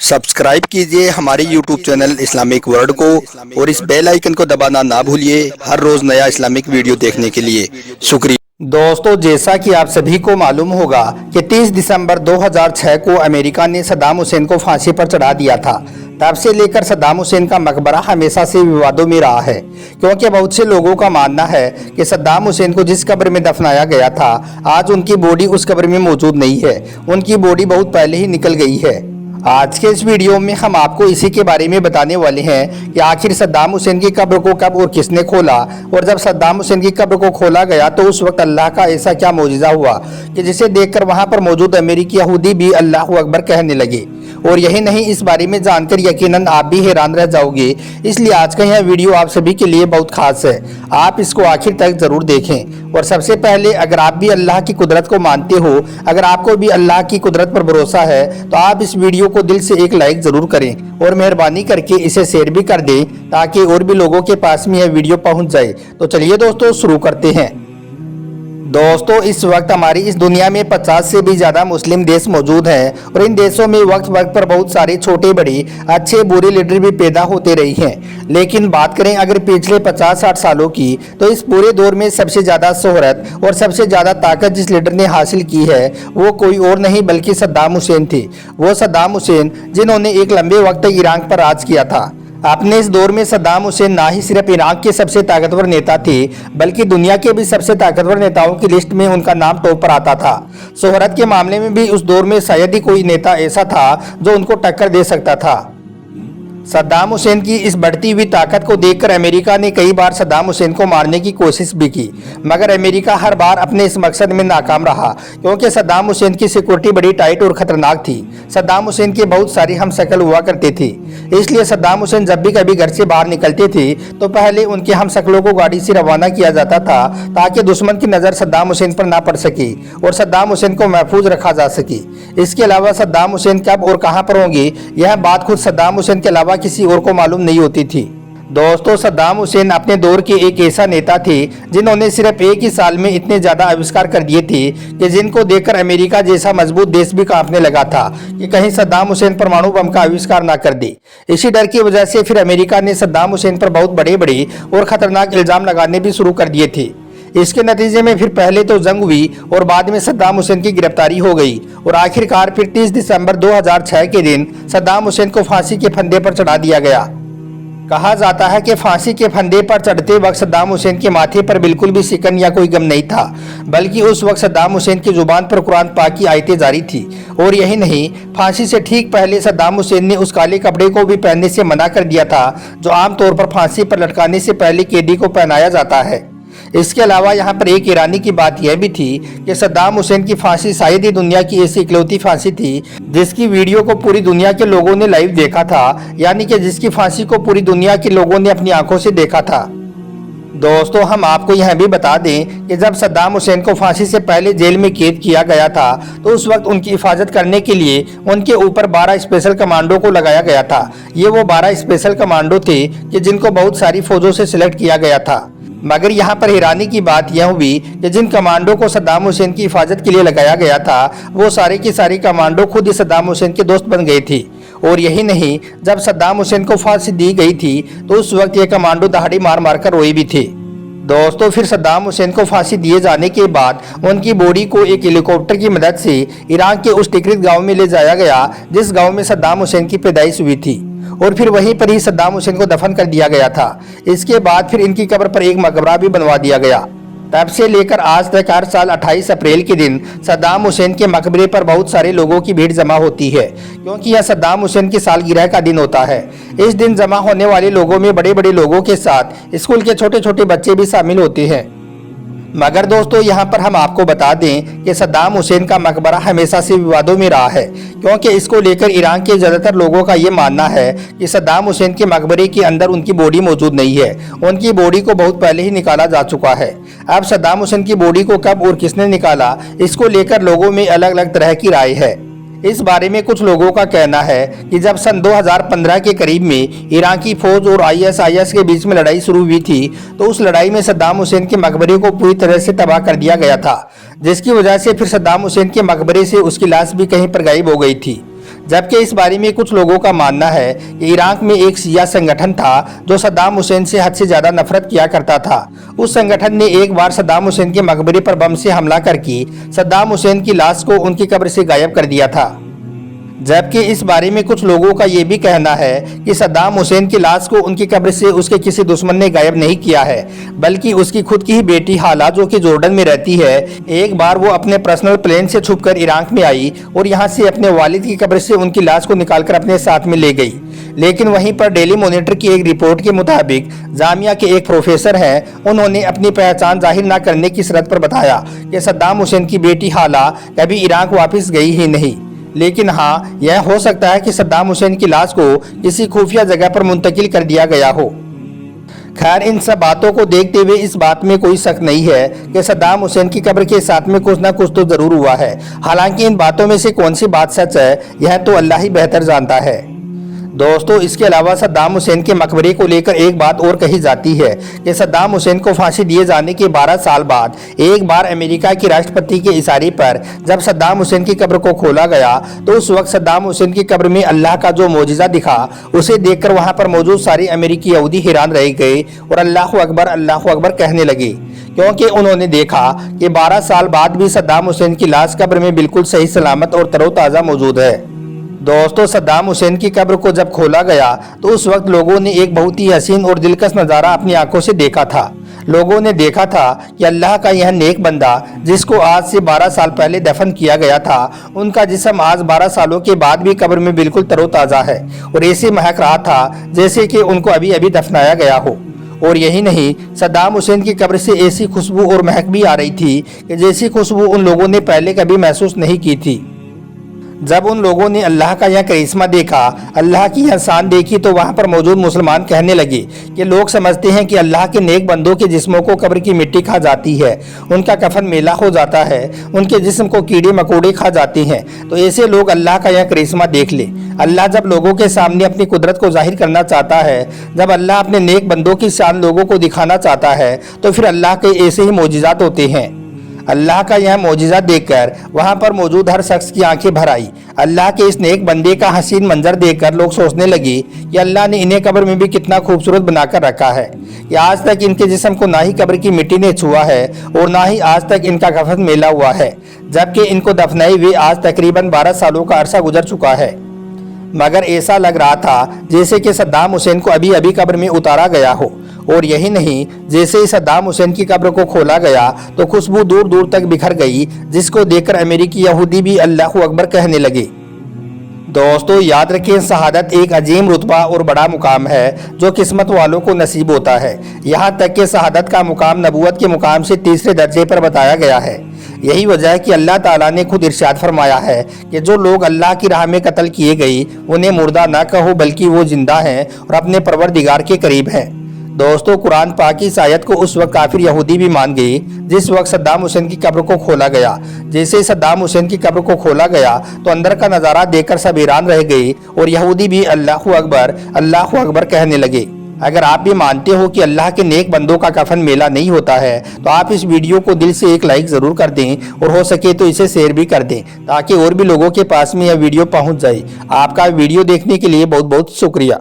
Subscribe कीजिए हमारे YouTube channel Islamic world को और इस बेल आइकन को दबाना ना भूलिए हर रोज नया इस्लामिक वीडियो देखने के लिए। शुक्रिया। दोस्तों, जैसा कि आप सभी को मालूम होगा कि 30 दिसंबर 2006 को अमेरिका ने सद्दाम हुसैन को फांसी पर चढ़ा दिया था। तब से लेकर सद्दाम हुसैन का मकबरा हमेशा से विवादों में रहा है, क्योंकि बहुत से लोगों का मानना है कि सद्दाम हुसैन को जिस कब्र में दफनाया गया था आज उनकी बॉडी उस कब्र में मौजूद नहीं है। उनकी बॉडी बहुत पहले ही निकल गई है। आज के इस वीडियो में हम आपको इसी के बारे में बताने वाले हैं कि आखिर सद्दाम हुसैन की कब्र को कब और किसने खोला, और जब सद्दाम हुसैन की कब्र को खोला गया तो उस वक्त अल्लाह का ऐसा क्या मौजिज़ा हुआ कि जिसे देखकर वहां पर मौजूद अमेरिकी यहूदी भी अल्लाहु अकबर कहने लगे। और यही नहीं, इस बारे में जानकर यकीनन आप भी हैरान रह जाओगे। इसलिए आज का यह वीडियो आप सभी के लिए बहुत खास है, आप इसको आखिर तक जरूर देखें। और सबसे पहले, अगर आप भी अल्लाह की कुदरत को मानते हो, अगर आपको भी अल्लाह की कुदरत पर भरोसा है, तो आप इस वीडियो को दिल से एक लाइक जरूर करें और मेहरबानी करके इसे शेयर भी कर दें ताकि और भी लोगों के पास में यह वीडियो पहुंच जाए। तो चलिए दोस्तों, शुरू करते हैं। दोस्तों, इस वक्त हमारी इस दुनिया में 50 से भी ज़्यादा मुस्लिम देश मौजूद हैं और इन देशों में वक्त वक्त पर बहुत सारे छोटे बड़े अच्छे बुरे लीडर भी पैदा होते रहे हैं। लेकिन बात करें अगर पिछले 50-60 सालों की, तो इस पूरे दौर में सबसे ज़्यादा शोहरत और सबसे ज़्यादा ताकत जिस लीडर ने हासिल की है वो कोई और नहीं बल्कि सद्दाम हुसैन थे। वो सद्दाम हुसैन जिन्होंने एक लंबे वक्त तक ईरान पर राज किया था। अपने इस दौर में सद्दाम हुसैन ना ही सिर्फ इराक के सबसे ताकतवर नेता थे बल्कि दुनिया के भी सबसे ताकतवर नेताओं की लिस्ट में उनका नाम टॉप पर आता था। शोहरत के मामले में भी उस दौर में शायद ही कोई नेता ऐसा था जो उनको टक्कर दे सकता था। सद्दाम हुसैन की इस बढ़ती हुई ताकत को देखकर अमेरिका ने कई बार सद्दाम हुसैन को मारने की कोशिश भी की, मगर अमेरिका हर बार अपने इस मकसद में नाकाम रहा, क्योंकि सद्दाम हुसैन की सिक्योरिटी बड़ी टाइट और खतरनाक थी। सद्दाम हुसैन के बहुत सारी हमशक्ल हुआ करते थे, इसलिए सद्दाम हुसैन जब भी कभी घर से बाहर निकलते थे तो पहले उनके हमशक्लों को गाड़ी से रवाना किया जाता था ताकि दुश्मन की नज़र सद्दाम हुसैन पर ना पड़ सके और सद्दाम हुसैन को महफूज रखा जा सके। इसके अलावा सद्दाम हुसैन कब और कहाँ पर होंगे यह बात खुद सद्दाम हुसैन के अलावा किसी और को मालूम नहीं होती थी। दोस्तों, सद्दाम हुसैन अपने दौर के एक ऐसा नेता थे जिन्होंने सिर्फ एक ही साल में इतने ज्यादा आविष्कार कर दिए थे कि जिनको देखकर अमेरिका जैसा मजबूत देश भी कांपने लगा था कि कहीं सद्दाम हुसैन परमाणु बम का आविष्कार ना कर दे। इसी डर की वजह से फिर अमेरिका ने सद्दाम हुसैन पर बहुत बड़े बड़े और खतरनाक इल्जाम लगाने भी शुरू कर दिए थे। इसके नतीजे में फिर पहले तो जंग हुई और बाद में सद्दाम हुसैन की गिरफ्तारी हो गई और आखिरकार फिर 30 दिसंबर 2006 के दिन सद्दाम हुसैन को फांसी के फंदे पर चढ़ा दिया गया। कहा जाता है कि फांसी के फंदे पर चढ़ते वक्त सद्दाम हुसैन के माथे पर बिल्कुल भी सिकन या कोई गम नहीं था, बल्कि उस वक्त सद्दाम हुसैन की जुबान पर कुरान पाक की आयतें जारी थी। और यही नहीं, फांसी से ठीक पहले सद्दाम हुसैन ने उस काले कपड़े को भी पहनने से मना कर दिया था जो आमतौर पर फांसी पर लटकाने से पहले कैदी को पहनाया जाता है। इसके अलावा यहाँ पर एक ईरानी की बात यह भी थी कि सद्दाम हुसैन की फांसी शायद ही दुनिया की ऐसी इकलौती फांसी थी जिसकी वीडियो को पूरी दुनिया के लोगों ने लाइव देखा था, यानी कि जिसकी फांसी को पूरी दुनिया के लोगों ने अपनी आंखों से देखा था। दोस्तों, हम आपको यह भी बता दें कि जब सद्दाम हुसैन को फांसी से पहले जेल में कैद किया गया था तो उस वक्त उनकी हिफाजत करने के लिए उनके ऊपर 12 स्पेशल कमांडो को लगाया गया था। ये वो 12 स्पेशल कमांडो थे कि जिनको बहुत सारी फौजों से सिलेक्ट किया गया था। मगर यहाँ पर हैरानी की बात यह हुई कि जिन कमांडो को सद्दाम हुसैन की हिफाजत के लिए लगाया गया था वो सारे की सारी कमांडो खुद ही सद्दाम हुसैन के दोस्त बन गए थे। और यही नहीं, जब सद्दाम हुसैन को फांसी दी गई थी तो उस वक्त ये कमांडो दहाड़ी मार मार कर रोए भी थे। दोस्तों, फिर सद्दाम हुसैन को फांसी दिए जाने के बाद उनकी बॉडी को एक हेलीकॉप्टर की मदद से ईरान के उस टिकरित गाँव में ले जाया गया जिस गाँव में सद्दाम हुसैन की पैदाइश हुई थी, और फिर वहीं पर ही सद्दाम हुसैन को दफन कर दिया गया था। इसके बाद फिर इनकी कब्र पर एक मकबरा भी बनवा दिया गया। तब से लेकर आज तक हर साल 28 अप्रैल के दिन सद्दाम हुसैन के मकबरे पर बहुत सारे लोगों की भीड़ जमा होती है, क्योंकि यह सद्दाम हुसैन की सालगिरह का दिन होता है। इस दिन जमा होने वाले लोगों में बड़े बड़े लोगों के साथ स्कूल के छोटे छोटे बच्चे भी शामिल होते हैं। मगर दोस्तों, यहाँ पर हम आपको बता दें कि सद्दाम हुसैन का मकबरा हमेशा से विवादों में रहा है, क्योंकि इसको लेकर ईरान के ज़्यादातर लोगों का ये मानना है कि सद्दाम हुसैन के मकबरे के अंदर उनकी बॉडी मौजूद नहीं है। उनकी बॉडी को बहुत पहले ही निकाला जा चुका है। अब सद्दाम हुसैन की बॉडी को कब और किसने निकाला, इसको लेकर लोगों में अलग अलग तरह की राय है। इस बारे में कुछ लोगों का कहना है कि जब सन 2015 के करीब में ईरान की फौज और ISIS के बीच में लड़ाई शुरू हुई थी तो उस लड़ाई में सद्दाम हुसैन के मकबरे को पूरी तरह से तबाह कर दिया गया था, जिसकी वजह से फिर सद्दाम हुसैन के मकबरे से उसकी लाश भी कहीं पर गायब हो गई थी। जबकि इस बारे में कुछ लोगों का मानना है कि इराक में एक शिया संगठन था जो सद्दाम हुसैन से हद से ज्यादा नफरत किया करता था। उस संगठन ने एक बार सद्दाम हुसैन के मकबरे पर बम से हमला करके सद्दाम हुसैन की लाश को उनकी कब्र से गायब कर दिया था। जबकि इस बारे में कुछ लोगों का ये भी कहना है कि सद्दाम हुसैन की लाश को उनकी कब्र से उसके किसी दुश्मन ने गायब नहीं किया है, बल्कि उसकी खुद की ही बेटी हाला, जो कि जॉर्डन में रहती है, एक बार वो अपने पर्सनल प्लेन से छुपकर इराक में आई और यहाँ से अपने वालिद की कब्र से उनकी लाश को निकालकर अपने साथ में ले गई। लेकिन वहीं पर डेली मॉनिटर की एक रिपोर्ट के मुताबिक जामिया के एक प्रोफेसर हैं, उन्होंने अपनी पहचान जाहिर न करने की शर्त पर बताया कि सद्दाम हुसैन की बेटी हाला कभी इराक वापस गई ही नहीं। लेकिन हाँ, यह हो सकता है कि सद्दाम हुसैन की लाश को किसी खुफिया जगह पर मुंतकिल कर दिया गया हो। खैर, इन सब बातों को देखते हुए इस बात में कोई शक नहीं है कि सद्दाम हुसैन की कब्र के साथ में कुछ ना कुछ तो जरूर हुआ है। हालांकि इन बातों में से कौन सी बात सच है, यह तो अल्लाह ही बेहतर जानता है। दोस्तों, इसके अलावा सद्दाम हुसैन के मकबरे को लेकर एक बात और कही जाती है कि सद्दाम हुसैन को फांसी दिए जाने के 12 साल बाद एक बार अमेरिका के राष्ट्रपति के इशारे पर जब सद्दाम हुसैन की कब्र को खोला गया तो उस वक्त सद्दाम हुसैन की कब्र में अल्लाह का जो मौजिज़ा दिखा, उसे देखकर वहां पर मौजूद सारे अमेरिकी यहूदी हैरान रह गए और अल्लाह अकबर कहने लगे, क्योंकि उन्होंने देखा कि 12 साल बाद भी सद्दाम हुसैन की लाश कब्र में बिल्कुल सही सलामत और तरोताज़ा मौजूद है। दोस्तों, सद्दाम हुसैन की कब्र को जब खोला गया तो उस वक्त लोगों ने एक बहुत ही हसीन और दिलकश नज़ारा अपनी आंखों से देखा था। लोगों ने देखा था कि अल्लाह का यह नेक बंदा जिसको आज से 12 साल पहले दफन किया गया था, उनका जिस्म आज 12 सालों के बाद भी कब्र में बिल्कुल तरोताज़ा है और ऐसे महक रहा था जैसे कि उनको अभी अभी दफनाया गया हो। और यही नहीं, सद्दाम हुसैन की कब्र से ऐसी खुशबू और महक भी आ रही थी कि जैसी खुशबू उन लोगों ने पहले कभी महसूस नहीं की थी। जब उन लोगों ने अल्लाह का यह करिश्मा देखा, अल्लाह की यह शान देखी, तो वहाँ पर मौजूद मुसलमान कहने लगे कि लोग समझते हैं कि अल्लाह के नेक बंदों के जिस्मों को कब्र की मिट्टी खा जाती है, उनका कफन मेला हो जाता है, उनके जिस्म को कीड़े मकोड़े खा जाते हैं। तो ऐसे लोग अल्लाह का यह करिश्मा देख ले। अल्लाह जब लोगों के सामने अपनी कुदरत को जाहिर करना चाहता है, जब अल्लाह अपने नेक बंदों की शान लोगों को दिखाना चाहता है, तो फिर अल्लाह के ऐसे ही मौजिज़ात होते हैं। अल्लाह का यह मौजिज़ा देखकर वहाँ पर मौजूद हर शख्स की आंखें भर आई। अल्लाह के इस नेक बंदे का हसीन मंजर देखकर लोग सोचने लगे कि अल्लाह ने इन्हें कब्र में भी कितना खूबसूरत बनाकर रखा है कि आज तक इनके जिस्म को ना ही कब्र की मिट्टी ने छुआ है और ना ही आज तक इनका कफन मेला हुआ है, जबकि इनको दफनाए हुए आज तकरीबन 12 सालों का अरसा गुजर चुका है। मगर ऐसा लग रहा था जैसे कि सद्दाम हुसैन को अभी अभी कब्र में उतारा गया हो। और यही नहीं, जैसे ही सद्दाम हुसैन की कब्र को खोला गया तो खुशबू दूर दूर तक बिखर गई, जिसको देखकर अमेरिकी यहूदी भी अल्लाह अकबर कहने लगे। दोस्तों, याद रखें, शहादत एक अजीम रुतबा और बड़ा मुकाम है जो किस्मत वालों को नसीब होता है। यहाँ तक कि शहादत का मुकाम नबूवत के मुकाम से तीसरे दर्जे पर बताया गया है। यही वजह है कि अल्लाह ताला ने खुद इरशाद फरमाया है कि जो लोग अल्लाह की राह में कत्ल किए गए उन्हें मुर्दा ना कहो, बल्कि वो जिंदा हैं और अपने परवरदिगार के करीब हैं। दोस्तों, कुरान पाक की इस आयत को उस वक्त काफिर यहूदी भी मान गए जिस वक्त सद्दाम हुसैन की कब्र को खोला गया। जैसे ही सद्दाम हुसैन की कब्र को खोला गया तो अंदर का नज़ारा देखकर सब हैरान रह गए और यहूदी भी अल्लाह अकबर कहने लगे। अगर आप भी मानते हो कि अल्लाह के नेक बंदों का कफन मेला नहीं होता है तो आप इस वीडियो को दिल से एक लाइक ज़रूर कर दें और हो सके तो इसे शेयर भी कर दें ताकि और भी लोगों के पास में यह वीडियो पहुंच जाए। आपका वीडियो देखने के लिए बहुत बहुत शुक्रिया।